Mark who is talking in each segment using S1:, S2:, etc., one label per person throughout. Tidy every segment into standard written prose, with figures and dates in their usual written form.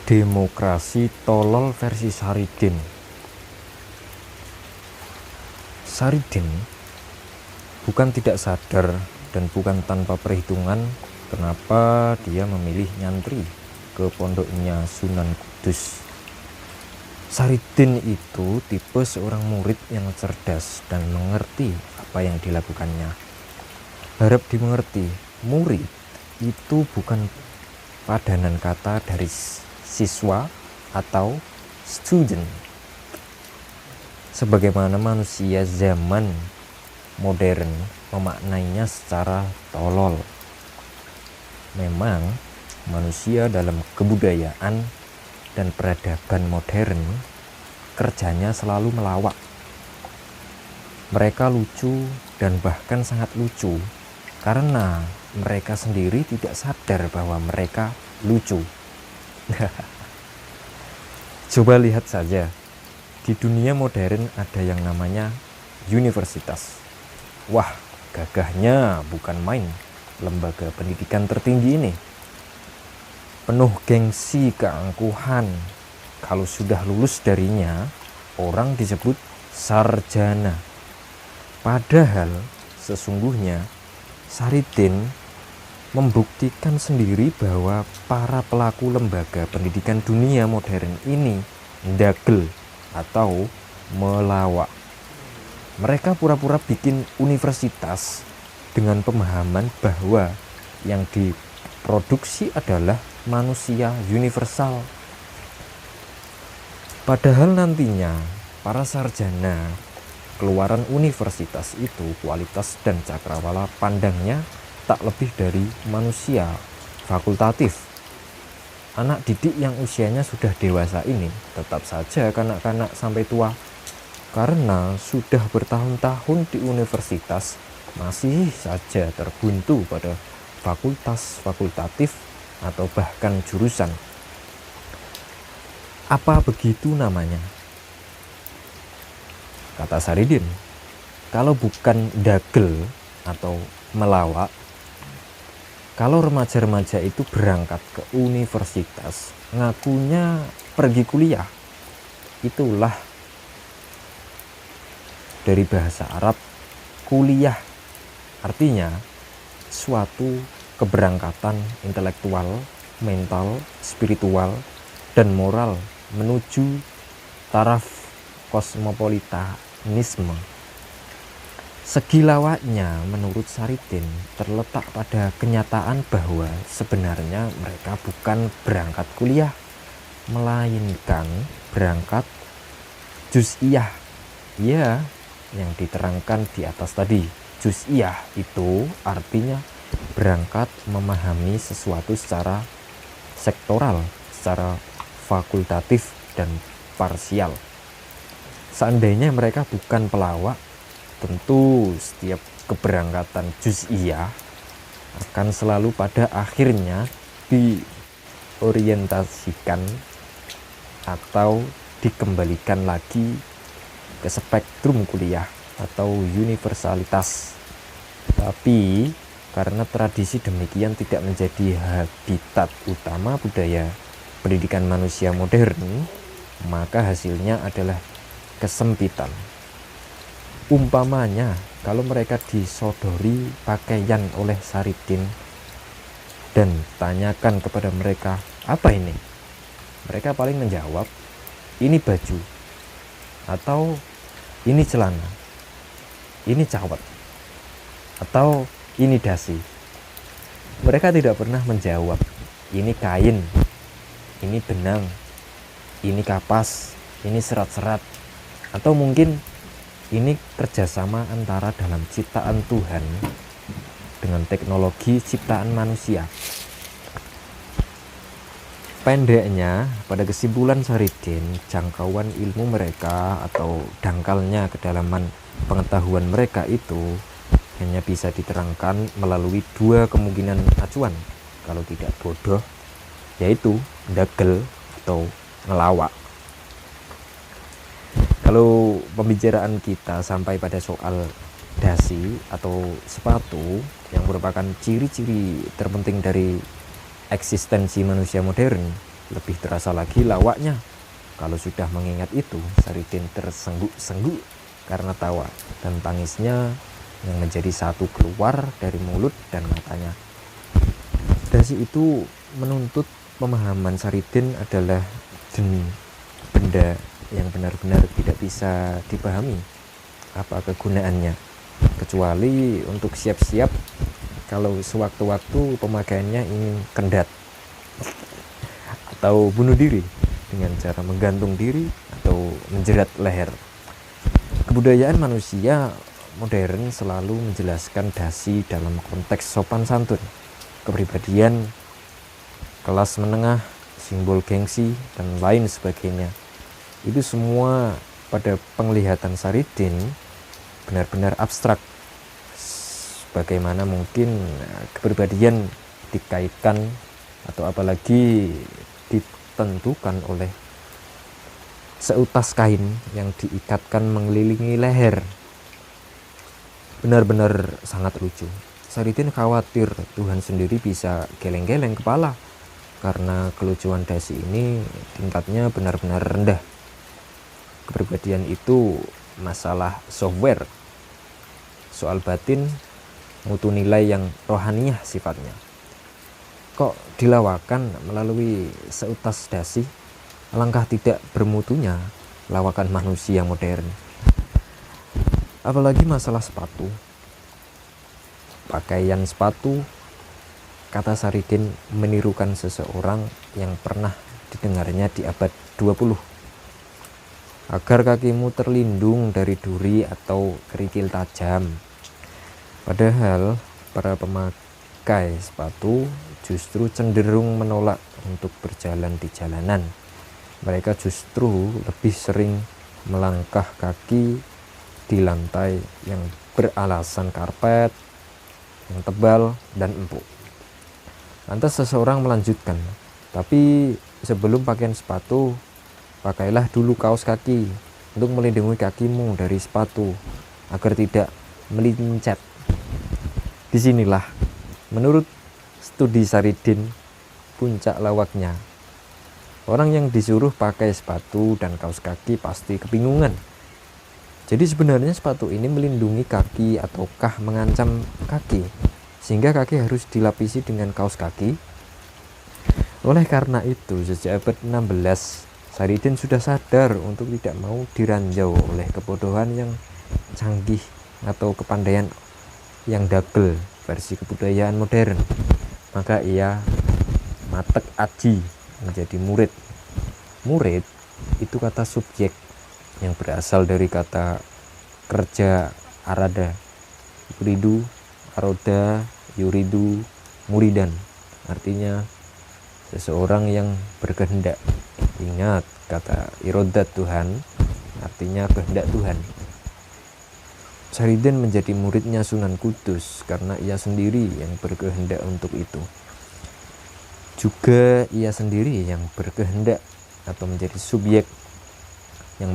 S1: Demokrasi tolol versi Saridin. Saridin bukan tidak sadar dan bukan tanpa perhitungan kenapa dia memilih nyantri ke pondoknya Sunan Kudus. Saridin itu tipe seorang murid yang cerdas dan mengerti apa yang dilakukannya. Harap dimengerti, murid itu bukan padanan kata dari siswa atau student, sebagaimana manusia zaman modern memaknainya secara tolol. Memang manusia dalam kebudayaan dan peradaban modern kerjanya selalu melawak. Mereka lucu dan bahkan sangat lucu karena mereka sendiri tidak sadar bahwa mereka lucu. Coba lihat saja, di dunia modern ada yang namanya universitas. Wah, gagahnya bukan main lembaga pendidikan tertinggi ini. Penuh gengsi keangkuhan. Kalau sudah lulus darinya, orang disebut sarjana. Padahal sesungguhnya Saridin membuktikan sendiri bahwa para pelaku lembaga pendidikan dunia modern ini ndagel atau melawak. Mereka pura-pura bikin universitas dengan pemahaman bahwa yang diproduksi adalah manusia universal. Padahal nantinya para sarjana keluaran universitas itu kualitas dan cakrawala pandangnya tak lebih dari manusia fakultatif. Anak didik yang usianya sudah dewasa ini tetap saja kanak-kanak sampai tua, karena sudah bertahun-tahun di universitas masih saja terbuntu pada fakultas fakultatif atau bahkan jurusan. Apa begitu namanya? Kata Saridin, kalau bukan dagel atau melawak, kalau remaja-remaja itu berangkat ke universitas ngakunya pergi kuliah, itulah dari bahasa Arab kuliah, artinya suatu keberangkatan intelektual, mental, spiritual, dan moral menuju taraf kosmopolitanisme. Segi lawaknya menurut Saridin terletak pada kenyataan bahwa sebenarnya mereka bukan berangkat kuliah, melainkan berangkat juz'iyah. Ya, yang diterangkan di atas tadi. Juz'iyah itu artinya berangkat memahami sesuatu secara sektoral, secara fakultatif dan parsial. Seandainya mereka bukan pelawak, tentu setiap keberangkatan juz'iyah akan selalu pada akhirnya diorientasikan atau dikembalikan lagi ke spektrum kuliah atau universalitas. Tapi karena tradisi demikian tidak menjadi habitat utama budaya pendidikan manusia modern, maka hasilnya adalah kesempitan. Umpamanya kalau mereka disodori pakaian oleh Saridin dan tanyakan kepada mereka, apa ini? Mereka paling menjawab, ini baju, atau ini celana, ini cawat, atau ini dasi. Mereka tidak pernah menjawab, ini kain, ini benang, ini kapas, ini serat-serat, atau mungkin ini kerjasama antara dalam ciptaan Tuhan dengan teknologi ciptaan manusia. Pendeknya, pada kesimpulan Saridin, jangkauan ilmu mereka atau dangkalnya kedalaman pengetahuan mereka itu hanya bisa diterangkan melalui dua kemungkinan acuan. Kalau tidak bodoh, yaitu dagel atau ngelawak. Kalau pembicaraan kita sampai pada soal dasi atau sepatu yang merupakan ciri-ciri terpenting dari eksistensi manusia modern, Lebih terasa lagi lawaknya. Kalau sudah mengingat itu, Saridin tersengguk-sengguk karena tawa, dan tangisnya yang menjadi satu keluar dari mulut dan matanya. Dasi itu menuntut pemahaman Saridin adalah benda yang benar-benar tidak bisa dipahami apa kegunaannya, kecuali untuk siap-siap kalau sewaktu-waktu pemakaiannya ingin kendat atau bunuh diri dengan cara menggantung diri atau menjerat leher. Kebudayaan manusia modern selalu menjelaskan dasi dalam konteks sopan santun, kepribadian, kelas menengah, simbol gengsi, dan lain sebagainya. Itu semua pada penglihatan Saridin benar-benar abstrak. Bagaimana mungkin kepribadian dikaitkan atau apalagi ditentukan oleh seutas kain yang diikatkan mengelilingi leher. Benar-benar sangat lucu. Saridin khawatir Tuhan sendiri bisa geleng-geleng kepala karena kelucuan dasi ini tingkatnya benar-benar rendah. Kepribadian itu masalah software, soal batin, mutu nilai yang rohaniah sifatnya. Kok dilawakan melalui seutas dasi? Alangkah tidak bermutunya lawakan manusia modern. Apalagi masalah sepatu, pakaian sepatu. Kata Saridin menirukan seseorang yang pernah didengarnya di abad 20. Agar kakimu terlindung dari duri atau kerikil tajam. Padahal para pemakai sepatu justru cenderung menolak untuk berjalan di jalanan. Mereka justru lebih sering melangkah kaki di lantai yang beralasan karpet yang tebal dan empuk. Lantas seseorang melanjutkan, tapi sebelum pakaian sepatu, pakailah dulu kaos kaki untuk melindungi kakimu dari sepatu agar tidak melincet. Disinilah, menurut studi Saridin, puncak lawaknya. Orang yang disuruh pakai sepatu dan kaos kaki pasti kebingungan. Jadi sebenarnya sepatu ini melindungi kaki ataukah mengancam kaki, sehingga kaki harus dilapisi dengan kaos kaki. Oleh karena itu, sejak abad 16, Saridin sudah sadar untuk tidak mau diranjau oleh kebodohan yang canggih atau kepandaian yang dagel versi kebudayaan modern. Maka ia matek aji menjadi murid. Murid itu kata subjek yang berasal dari kata kerja arada, yuridu, aroda, yuridu, muridan. Artinya seseorang yang berkehendak. Ingat, kata irodat Tuhan artinya kehendak Tuhan. Saridin menjadi muridnya Sunan Kudus karena ia sendiri yang berkehendak untuk itu. Juga ia sendiri yang berkehendak atau menjadi subjek yang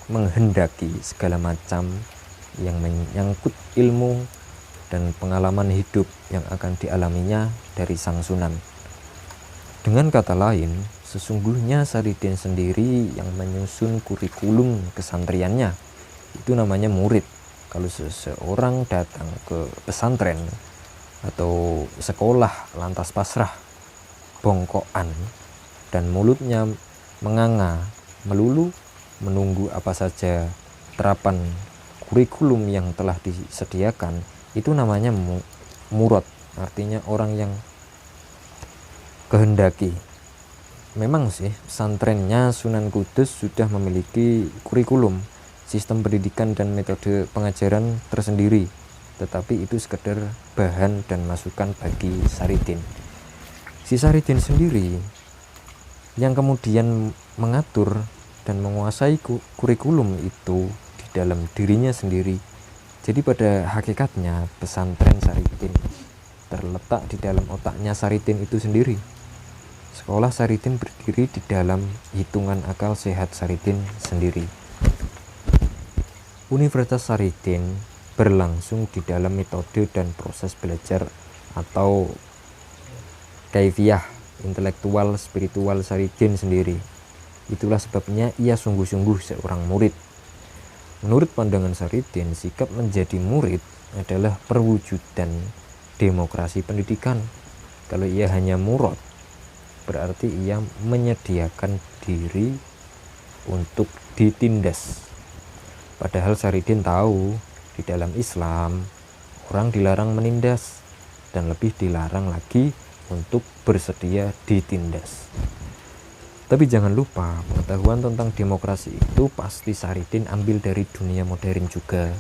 S1: menghendaki segala macam yang menyangkut ilmu dan pengalaman hidup yang akan dialaminya dari sang Sunan. Dengan kata lain, sesungguhnya Saridin sendiri yang menyusun kurikulum kesantriannya. Itu namanya murid. Kalau seseorang datang ke pesantren atau sekolah lantas pasrah, bongkoan, dan mulutnya menganga, melulu menunggu apa saja terapan kurikulum yang telah disediakan, itu namanya murad, artinya orang yang kehendaki. Memang sih pesantrennya Sunan Kudus sudah memiliki kurikulum, sistem pendidikan dan metode pengajaran tersendiri, tetapi itu sekedar bahan dan masukan bagi Saridin. Si Saridin sendiri yang kemudian mengatur dan menguasai kurikulum itu di dalam dirinya sendiri. Jadi pada hakikatnya pesantren Saridin terletak di dalam otaknya Saridin itu sendiri. Sekolah Saridin berdiri di dalam hitungan akal sehat Saridin sendiri. Universitas Saridin berlangsung di dalam metode dan proses belajar atau kaifiyah intelektual spiritual Saridin sendiri. Itulah sebabnya ia sungguh-sungguh seorang murid. Menurut pandangan Saridin, sikap menjadi murid adalah perwujudan demokrasi pendidikan. Kalau ia hanya murad, berarti ia menyediakan diri untuk ditindas. Padahal Saridin tahu di dalam Islam orang dilarang menindas dan lebih dilarang lagi untuk bersedia ditindas. Tapi jangan lupa, pengetahuan tentang demokrasi itu pasti Saridin ambil dari dunia modern juga.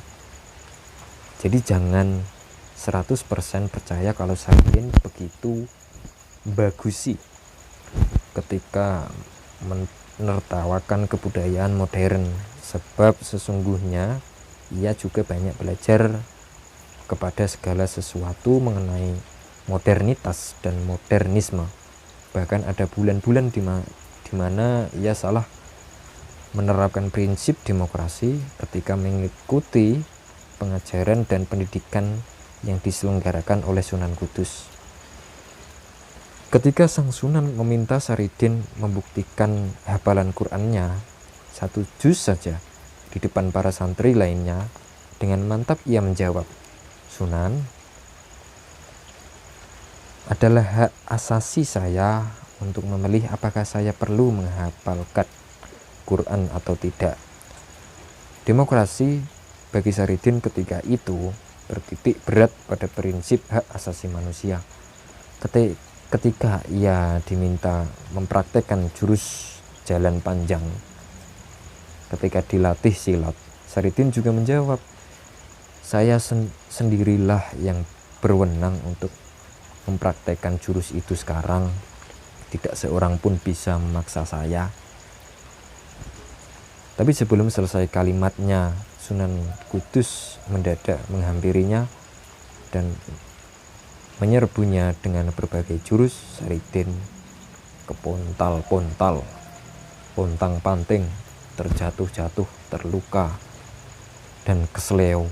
S1: Jadi jangan 100% percaya kalau Saridin begitu bagusi ketika menertawakan kebudayaan modern, sebab sesungguhnya ia juga banyak belajar kepada segala sesuatu mengenai modernitas dan modernisme. Bahkan ada bulan-bulan di mana ia salah menerapkan prinsip demokrasi ketika mengikuti pengajaran dan pendidikan yang diselenggarakan oleh Sunan Kudus. Ketika sang Sunan meminta Saridin membuktikan hafalan Qur'annya 1 juz saja di depan para santri lainnya, dengan mantap ia menjawab, "Sunan, adalah hak asasi saya untuk memilih apakah saya perlu menghafalkan Quran atau tidak." Demokrasi bagi Saridin ketika itu bertitik berat pada prinsip hak asasi manusia. Ketika ia diminta mempraktekkan jurus jalan panjang, ketika dilatih silat, Saridin juga menjawab, "Saya sendirilah yang berwenang untuk mempraktekkan jurus itu sekarang. Tidak seorang pun bisa memaksa saya." Tapi sebelum selesai kalimatnya, Sunan Kudus mendadak menghampirinya dan menyerbunya dengan berbagai jurus. Saridin kepontal-pontal, pontang-panting, terjatuh-jatuh, terluka, dan kesleo.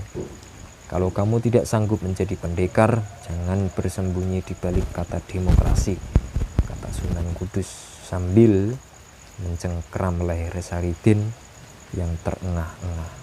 S1: "Kalau kamu tidak sanggup menjadi pendekar, jangan bersembunyi di balik kata demokrasi," kata Sunan Kudus sambil mencengkram leher Saridin yang terengah-engah.